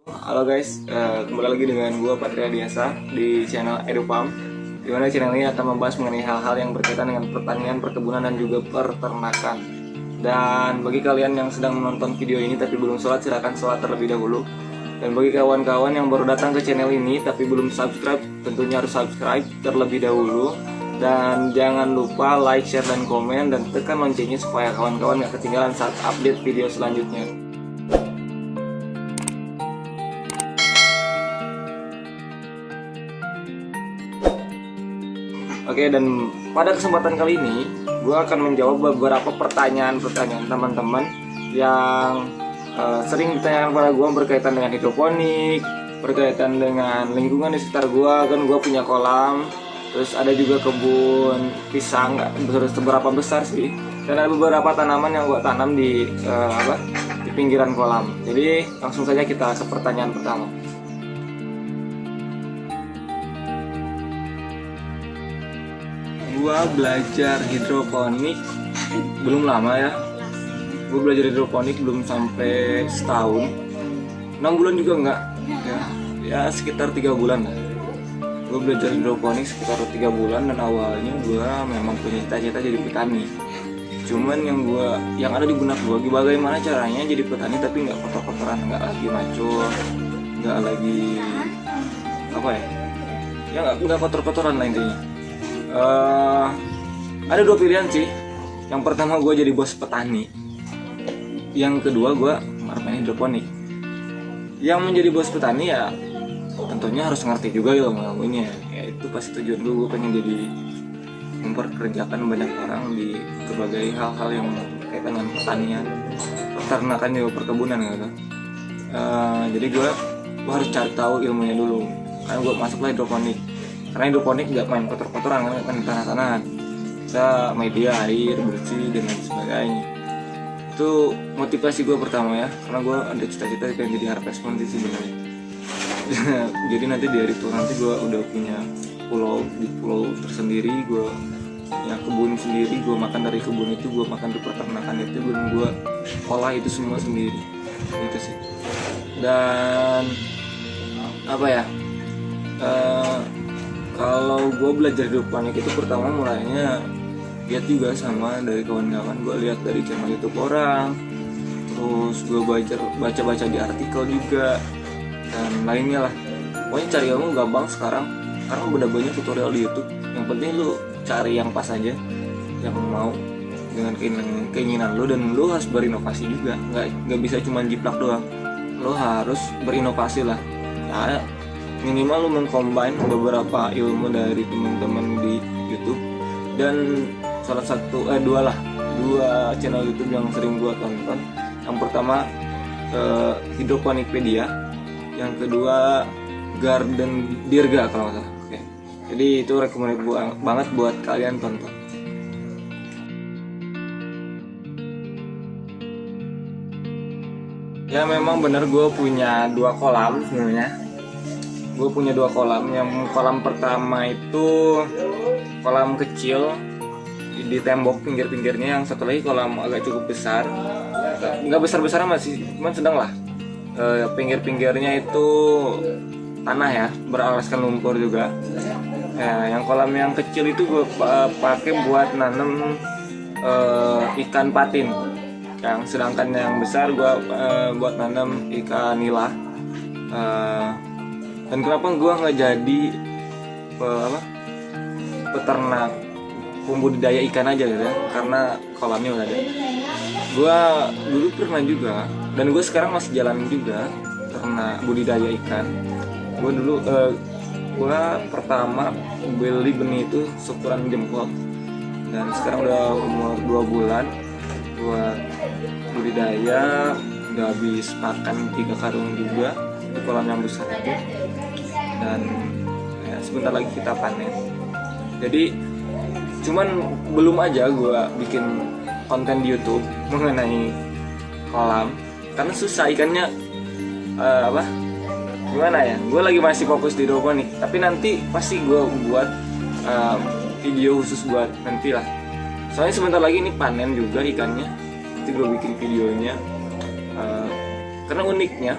Halo guys, kembali lagi dengan gue Patria Diasa di channel Edupam. Di mana channel ini akan membahas mengenai hal-hal yang berkaitan dengan pertanian, perkebunan, dan juga peternakan. Dan bagi kalian yang sedang menonton video ini tapi belum sholat, silahkan sholat terlebih dahulu. Dan bagi kawan-kawan yang baru datang ke channel ini tapi belum subscribe, tentunya harus subscribe terlebih dahulu. Dan jangan lupa like, share, dan komen, dan tekan loncengnya supaya kawan-kawan gak ketinggalan saat update video selanjutnya. Oke, dan pada kesempatan kali ini gue akan menjawab beberapa pertanyaan teman-teman yang sering ditanyakan pada gue berkaitan dengan hidroponik, berkaitan dengan lingkungan di sekitar gue. Kan gue punya kolam, terus ada juga kebun pisang, nggak seberapa besar sih, dan ada beberapa tanaman yang gue tanam di pinggiran kolam. Jadi langsung saja kita ke pertanyaan pertama. Gua belajar hidroponik belum lama ya. Gue belajar hidroponik belum sampai setahun, 6 bulan juga enggak ya sekitar 3 bulan lah. Gue belajar hidroponik sekitar 3 bulan, dan awalnya gue memang punya cita-cita jadi petani. Cuman yang ada di benak gue, bagaimana caranya jadi petani tapi nggak kotor-kotoran, nggak lagi macul, nggak lagi nggak kotor-kotoran lah intinya. Ada dua pilihan sih. Yang pertama gue jadi bos petani, yang kedua gue main hidroponik. Yang menjadi bos petani ya tentunya harus ngerti juga ilmunya. Ya itu pasti tujuan gue pengen jadi memperkerjakan banyak orang di berbagai hal-hal yang berkaitan dengan pertanian, peternakan, juga perkebunan gitu. Jadi gue harus cari tahu ilmunya dulu, karena gue masuklah hidroponik. Karena hidroponik nggak main kotor-kotoran, kan di tanah-tanahan, kita media air bersih dan lain sebagainya. Itu motivasi gue pertama ya, karena gue ada cita-cita pengen jadi harvest sih sebenarnya. Jadi nanti dari itu nanti gue udah punya pulau tersendiri, gue punya kebun sendiri, gue makan dari kebun itu, gue makan dari peternakan itu, dan gue olah itu semua sendiri. Itu sih. Dan kalau gue belajar hidroponik itu pertama mulainya lihat juga sama dari kawan-kawan. Gue lihat dari channel YouTube orang, terus gue baca-baca di artikel juga, dan lainnya lah. Pokoknya cari ilmu gampang sekarang udah banyak tutorial di YouTube. Yang penting lu cari yang pas aja, yang mau dengan keinginan lu, dan lu harus berinovasi juga. Nggak bisa cuma jiplak doang, lu harus berinovasi lah. Nah, minimal lu mengcombine beberapa ilmu dari teman-teman di YouTube, dan dua channel YouTube yang sering gua tonton. Yang pertama Hidroponikpedia, yang kedua Garden Dirga kalau nggak salah. Oke. Jadi itu recommended banget buat kalian tonton. Ya memang bener, gue punya 2 kolam sebenarnya. Gue punya 2 kolam. Yang kolam pertama itu kolam kecil di tembok pinggir-pinggirnya. Yang satu lagi kolam agak cukup besar, nggak besar-besar masih, cuman sedang lah. Pinggir-pinggirnya itu tanah ya, beralaskan lumpur juga. Yang kolam yang kecil itu gue pakai buat nanam ikan patin. Sedangkan yang besar gue buat nanam ikan nila. Dan kenapa gue nggak jadi peternak pembudidaya ikan aja gitu ya, karena kolamnya udah ada. Gue dulu pernah juga, dan gue sekarang masih jalan juga ternak budidaya ikan. Gue pertama beli benih itu seukuran jempol, dan sekarang udah umur 2 bulan gue budidaya. Udah habis pakan 3 karung juga di kolam yang besar itu, dan ya, sebentar lagi kita panen. Jadi cuman belum aja gue bikin konten di YouTube mengenai kolam, karena susah ikannya. Gimana ya, gue lagi masih fokus di hidroponik, tapi nanti pasti gue buat video khusus buat nanti lah. Soalnya sebentar lagi ini panen juga ikannya, nanti gue bikin videonya. Karena uniknya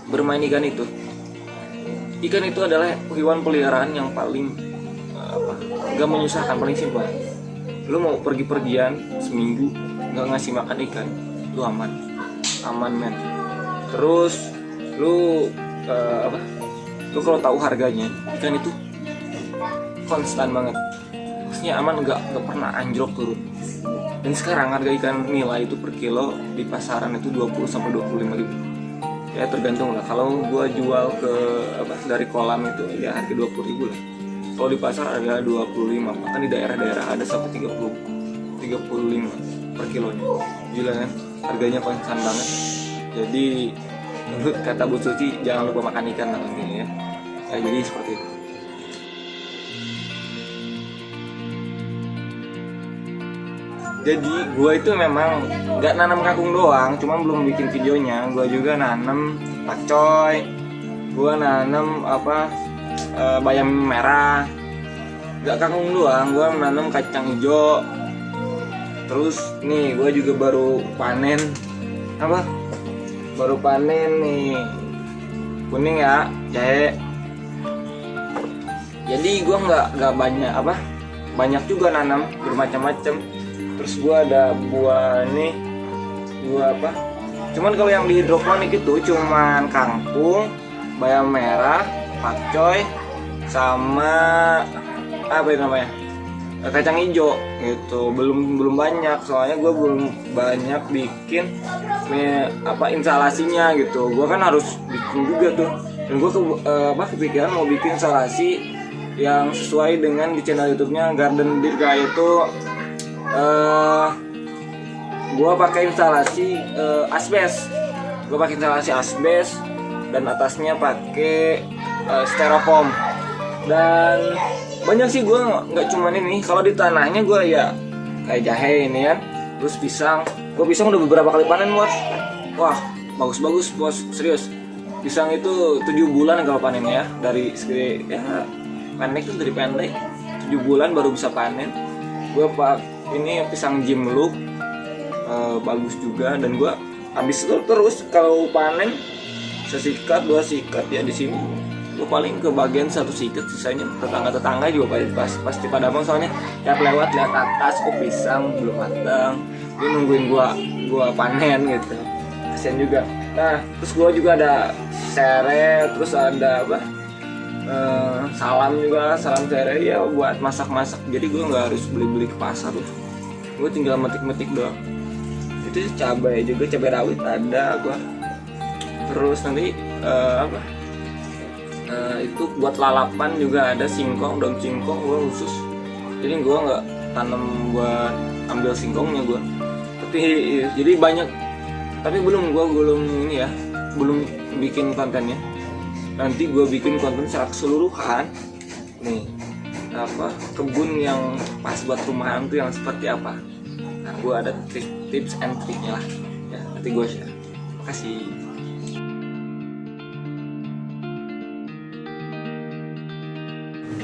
bermain ikan itu. Ikan itu adalah hewan peliharaan yang paling gak menyusahkan, paling simpel. Lu mau pergi-pergian seminggu gak ngasih makan ikan, lu aman men. Terus lu lu kalau tahu harganya, ikan itu konstan banget, maksudnya aman, gak pernah anjlok turun. Dan sekarang harga ikan nila itu per kilo di pasaran itu 20 sampai 25 ribu. Ya tergantung lah. Kalau gua jual ke dari kolam itu ya harga 20 ribu lah. Kalau di pasar harga 25, bahkan di daerah-daerah ada sampai 35 per kilonya. Gila kan? Harganya konstan banget. Jadi menurut kata Bu Suci, jangan lupa makan ikan lah intinya ya. Jadi seperti itu. Jadi gue itu memang gak nanam kangkung doang, cuma belum bikin videonya. Gue juga nanam pakcoy, gue nanam bayam merah. Gak kangkung doang, gue nanam kacang hijau. Terus nih gue juga baru panen nih kuning ya, jahe. Jadi gue nggak banyak juga nanam bermacam-macam. Terus gua ada buah cuman kalau yang di hidroponik itu cuman kangkung, bayam merah, pakcoy, sama kacang hijau gitu. Belum banyak, soalnya gua belum banyak bikin instalasinya gitu. Gua kan harus bikin juga tuh, dan gua kepikiran mau bikin instalasi yang sesuai dengan di channel YouTube-nya Garden Dirga, itu gue pakai instalasi asbes. Gue pakai instalasi asbes dan atasnya pakai styrofoam. Dan banyak sih, gue nggak cuman ini. Kalau di tanahnya gue ya kayak jahe ini kan, terus pisang. Gue pisang udah beberapa kali panen bos. Wah bagus bos, serius. Pisang itu 7 bulan kalau panen ya, dari segede ya pendek tuh, dari pendek 7 bulan baru bisa panen. Gue ini pisang Jimlook, bagus juga. Dan gue habis itu terus kalau panen sesikat 2 sikat ya di sini. Gue paling ke bagian 1 sikat, sisanya tetangga juga pasti pada mau, soalnya tiap lewat lihat atas kok pisang belum matang, dia nungguin gue panen gitu, kasian juga. Nah terus gue juga ada serai, terus ada salam serai ya buat masak. Jadi gue nggak harus beli ke pasar tuh, gue tinggal metik doang. Itu cabai rawit ada gue. Terus nanti itu buat lalapan juga ada daun singkong gue khusus. Jadi gue nggak tanam buat ambil singkongnya gue, tapi jadi banyak. Tapi belum bikin kontennya. Nanti gue bikin konten secara keseluruhan nih, kebun yang pas buat rumahan tuh yang seperti apa. Nah gue ada tips and triknya lah ya, nanti gue share. Makasih.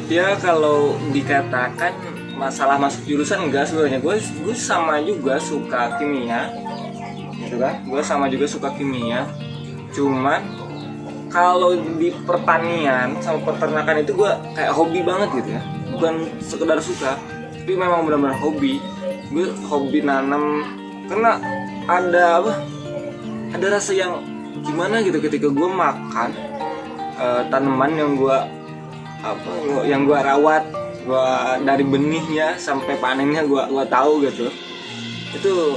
Ya kalau dikatakan masalah masuk jurusan enggak, sebenarnya gue sama juga suka kimia gitu kan. Gue sama juga suka kimia, cuman kalau di pertanian sama peternakan itu gue kayak hobi banget gitu ya, bukan sekedar suka, tapi memang benar-benar hobi. Gue hobi nanam karena ada rasa yang gimana gitu ketika gue makan tanaman yang gue rawat, gue dari benihnya sampai panennya gue tahu gitu. Itu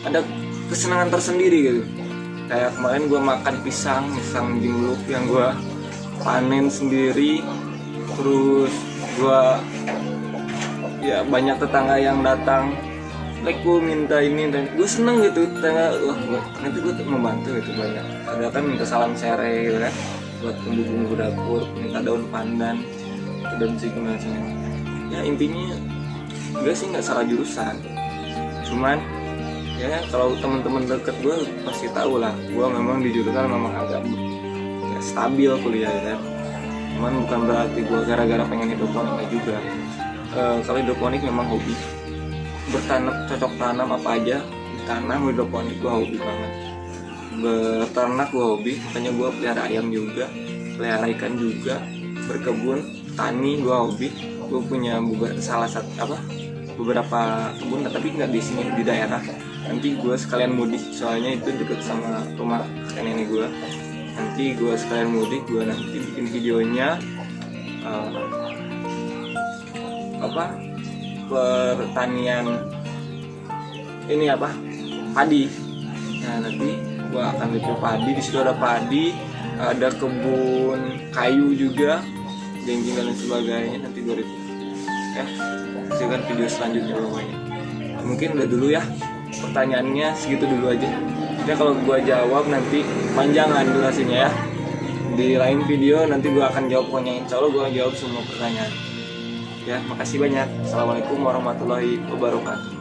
ada kesenangan tersendiri gitu. Kayak kemarin gue makan pisang Jimlook yang gue panen sendiri. Terus gue ya banyak tetangga yang datang, gue minta ini, dan gue seneng gitu. Nanti gue membantu gitu banyak. Ada kan minta salam serai gitu kan, buat bumbu dapur, minta daun pandan, daun singkong dan sebagainya. Ya intinya nggak salah jurusan, cuman ya kalau teman-teman deket gue pasti tahu lah, gue memang di jurusan memang agak stabil kuliah ya. Cuman bukan berarti gue gara-gara pengen hidroponik juga. Kalau hidroponik memang hobi, bertanam, cocok tanam apa aja ditanam. Hidroponik gue hobi banget. Beternak gue hobi, makanya gue pelihara ayam juga, pelihara ikan juga, berkebun, tani gue hobi. Gue punya beberapa kebun, tapi nggak di sini, di daerah. Nanti gue sekalian mudik, soalnya itu deket sama rumah kakek nenek gue. Nanti gue sekalian mudik, gue nanti bikin videonya pertanian ini padi. Nah nanti gue akan review padi. Di situ ada padi, ada kebun kayu juga, jengking dan sebagainya. Nanti gue review ya, saksikan video selanjutnya pokoknya. Mungkin udah dulu ya, pertanyaannya segitu dulu aja. Jadi kalau gue jawab nanti panjangan durasinya ya. Di lain video nanti gue akan jawab, pokoknya insya Allah gue jawab semua pertanyaan ya. Makasih banyak. Assalamualaikum warahmatullahi wabarakatuh.